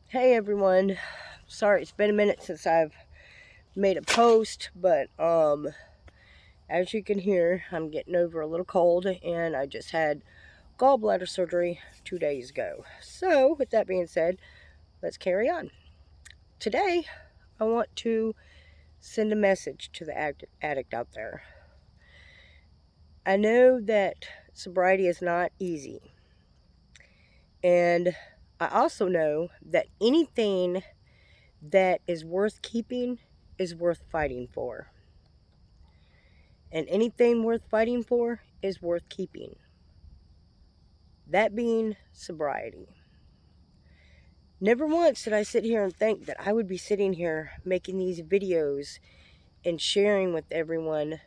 Hey everyone, sorry it's been a minute since I've made a post, but as you can hear, I'm getting over a little cold and I just had gallbladder surgery 2 days ago. So with that being said, let's carry on. Today I want to send a message to the addict out there. I know that sobriety is not easy, and I also know that anything that is worth keeping is worth fighting for. And anything worth fighting for is worth keeping. That being sobriety. Never once did I sit here and think that I would be sitting here making these videos and sharing with everyone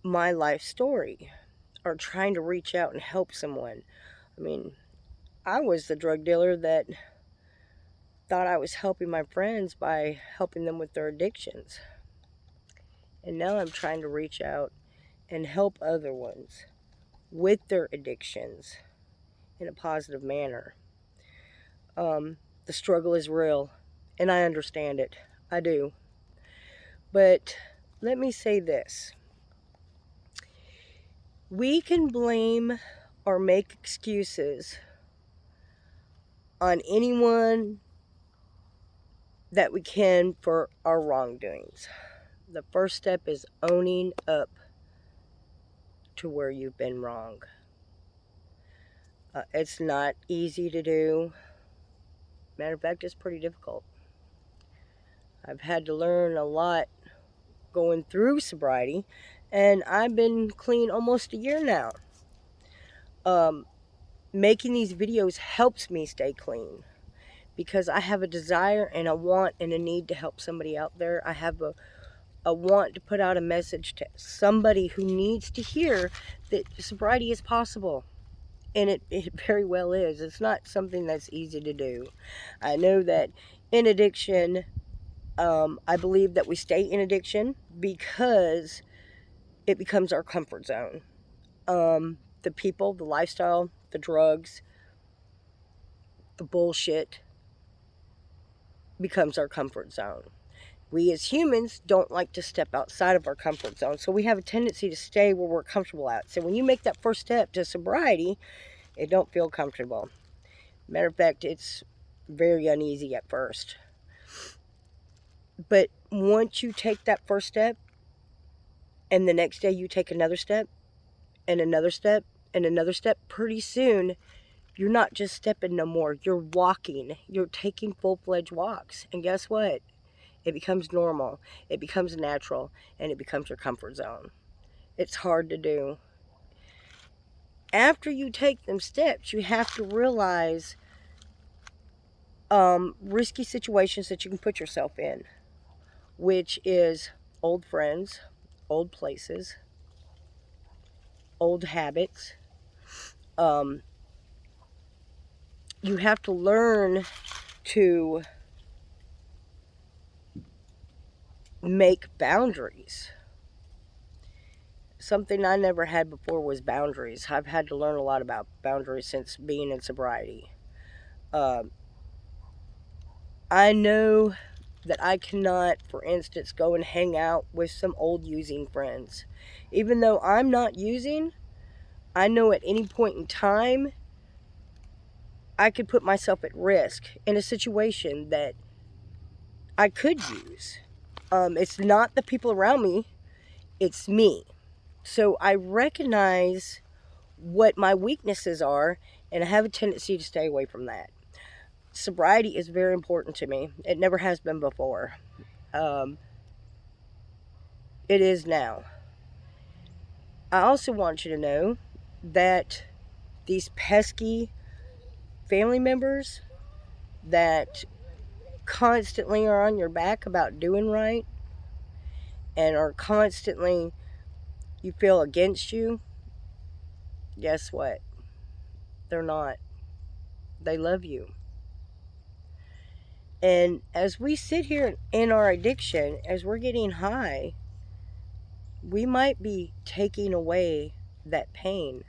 my life story or trying to reach out and help someone. I mean, I was the drug dealer that thought I was helping my friends by helping them with their addictions. And now I'm trying to reach out and help other ones with their addictions in a positive manner. The struggle is real, and I understand it. I do. But let me say this. We can blame or make excuses on anyone that we can for our wrongdoings. The first step is owning up to where you've been wrong. It's not easy to do. Matter of fact, it's pretty difficult. I've had to learn a lot going through sobriety, and I've been clean almost a year now. Making these videos helps me stay clean because I have a desire and a want and a need to help somebody out there. I have a want to put out a message to somebody who needs to hear that sobriety is possible. And it very well is. It's not something that's easy to do. I know that in addiction, I believe that we stay in addiction because it becomes our comfort zone. The people, the lifestyle, the drugs, the bullshit becomes our comfort zone. We as humans don't like to step outside of our comfort zone, so we have a tendency to stay where we're comfortable at. So when you make that first step to sobriety, it don't feel comfortable. Matter of fact, it's very uneasy at first. But once you take that first step, and the next day you take another step, and another step, and another step, pretty soon you're not just stepping no more. You're walking. You're taking full-fledged walks. And guess what? It becomes normal. It becomes natural. And it becomes your comfort zone. It's hard to do. After you take them steps, you have to realize risky situations that you can put yourself in, which is old friends, old places, old habits. You have to learn to make boundaries. Something I never had before was boundaries. I've had to learn a lot about boundaries since being in sobriety. I know that I cannot, for instance, go and hang out with some old using friends. Even though I'm not using, I know at any point in time I could put myself at risk in a situation that I could use. It's not the people around me, it's me. So I recognize what my weaknesses are, and I have a tendency to stay away from that. Sobriety is very important to me. It never has been before. It is now. I also want you to know that these pesky family members that constantly are on your back about doing right and are constantly, you feel against you, guess what? They're not. They love you. And as we sit here in our addiction, as we're getting high, we might be taking away that pain.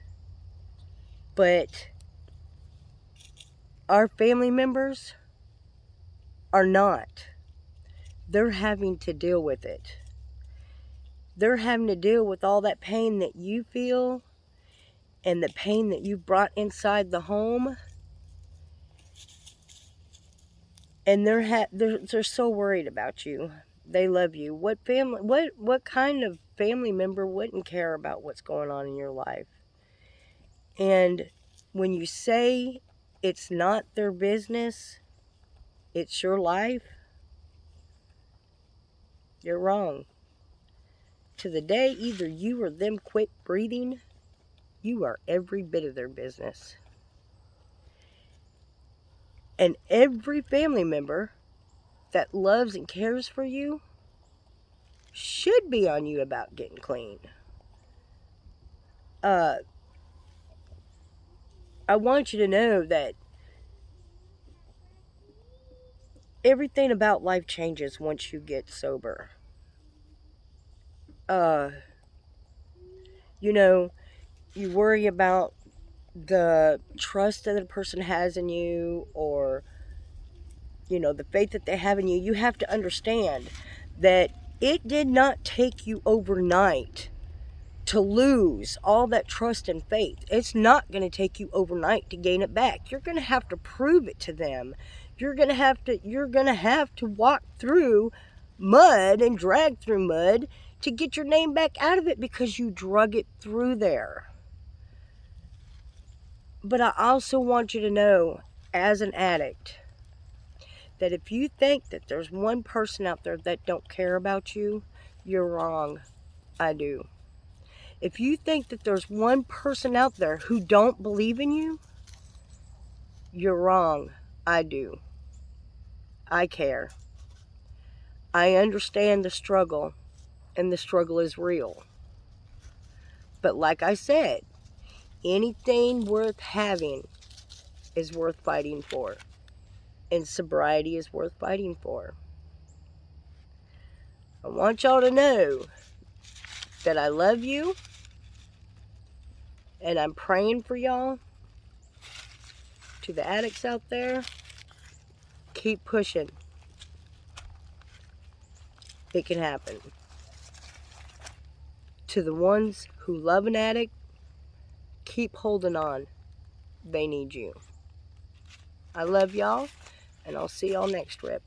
But our family members are not. They're having to deal with it. They're having to deal with all that pain that you feel and the pain that you brought inside the home. And they're so worried about you. They love you. What kind of family member wouldn't care about what's going on in your life? And when you say it's not their business, it's your life, you're wrong. To the day either you or them quit breathing, you are every bit of their business. And every family member that loves and cares for you should be on you about getting clean. I want you to know that everything about life changes once you get sober. You know, you worry about the trust that a person has in you, or, the faith that they have in you. You have to understand that it did not take you overnight to lose all that trust and faith. It's not going to take you overnight to gain it back. You're going to have to prove it to them. You're going to have to walk through mud and drag through mud to get your name back out of it, because you drug it through there. But I also want you to know, as an addict, that if you think that there's one person out there that don't care about you, you're wrong. I do. If you think that there's one person out there who don't believe in you, you're wrong. I do. I care. I understand the struggle, and the struggle is real. But like I said, anything worth having is worth fighting for. And sobriety is worth fighting for. I want y'all to know that I love you, and I'm praying for y'all. To the addicts out there, keep pushing. It can happen. To the ones who love an addict, keep holding on. They need you. I love y'all, and I'll see y'all next trip.